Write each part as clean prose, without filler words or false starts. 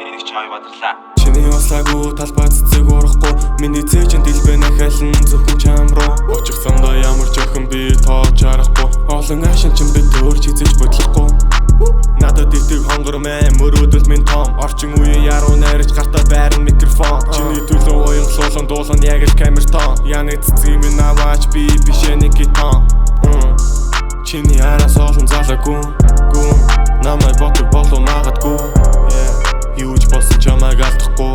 Энийг ч аяа бадрлаа. Чиний услаагүй талбай цэцэг урахгүй миний цэжин дэлбэнэ хэлэн зөвхөн чам руу очих замдаа ямар ч охин би тоож харахгүй олон ашин чин би төрч хизэж бодлохгүй надад итэг хонгор мэн мөрөөдөл минь том орчин үеийн яруу найрч гартаа байрн микрофон чиний төлөө уян суулан дуулан яг л камер тон яны цэцэг минь аваач би бишээ нэг гитан чиний араас олон залаагүй гүн намайг ботог болов магадгүй юуч болсон чамайг алдахгүй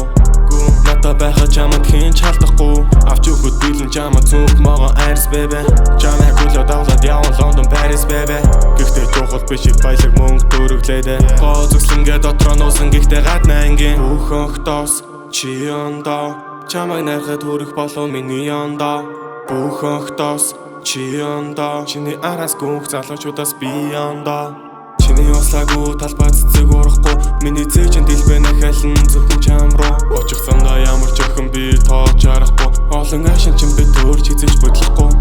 надад байхад чамд хийн чалдахгүй авч өгөхөд билэн чамд цүнх могоо айрс бэбэ чамайг хүлээд авлаад яван Лондон Парис бэбэ гэхдээ чухал биш их баялаг мөнгө төрөглөөдэ гоцгслэнгээ дотроо нуусан гэхдээ гадна ангийн бүх охтоос чи ондоо чамайг найрахад хүрэх болов миний ондоо бүх охтоос чи ондоо чиний араас гүнх залуучуудаас би ондоо чиний услаагүй талбай цэцэг урахгүй миний цэжин дэлбэнэ хэлэн зөвхөн чам руу очих замдаа ямар ч охин би тоож харахгүй олон ашин чин би төрч хизэж бодлохгүй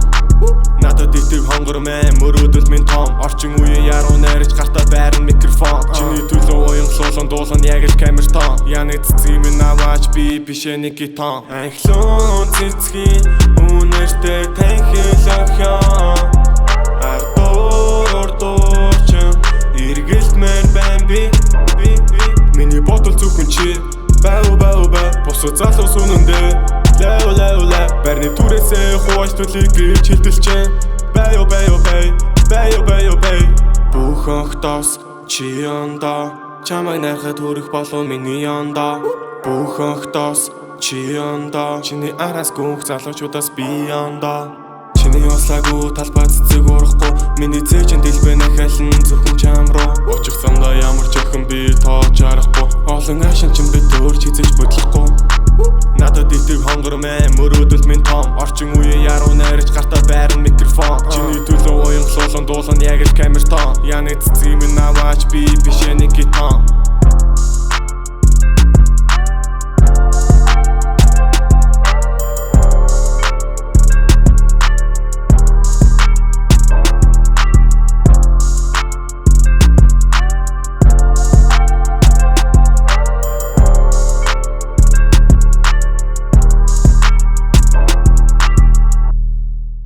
надад итэг хонгор мэн мөрөөдөл минь том орчин үеийн яруу найрч гартаа байрн микрофон чиний төлөө уян суулан дуулан яг л камер тон яны цэцэг минь аваач би бишээ нэг гитан анхлон цэцгийн үнэртэй танхил охин эргэлтмэн байн би миний бодол зөвхөн чи бау босоо залуу сүнэндээ лаа барны түрээсээ хувааж төлөй гэж хэлдэлчэн бай бүх охтоос чи ондоо чамайг найрахад хүрэх болов миний ондоо бүх охтоос чи ондоо чиний араас гүнх залуучуудаас би ондоо чиний услаагүй талбай цэцэг урахгүй миний цэжин дэлбэнэ хэлэн зөвхөн чам руу очих замдаа ямар ч охин би тоож харахгүй олон ашин чин би төрч хизэж бодлохгүй надад итэг хонгор мэн мөрөөдөл минь том орчин үеийн яруу найрч гартаа байрн микрофон чиний төлөө уян суулан дуулан яг л камер тон яны цэцэг минь аваач би бишээ нэг гитан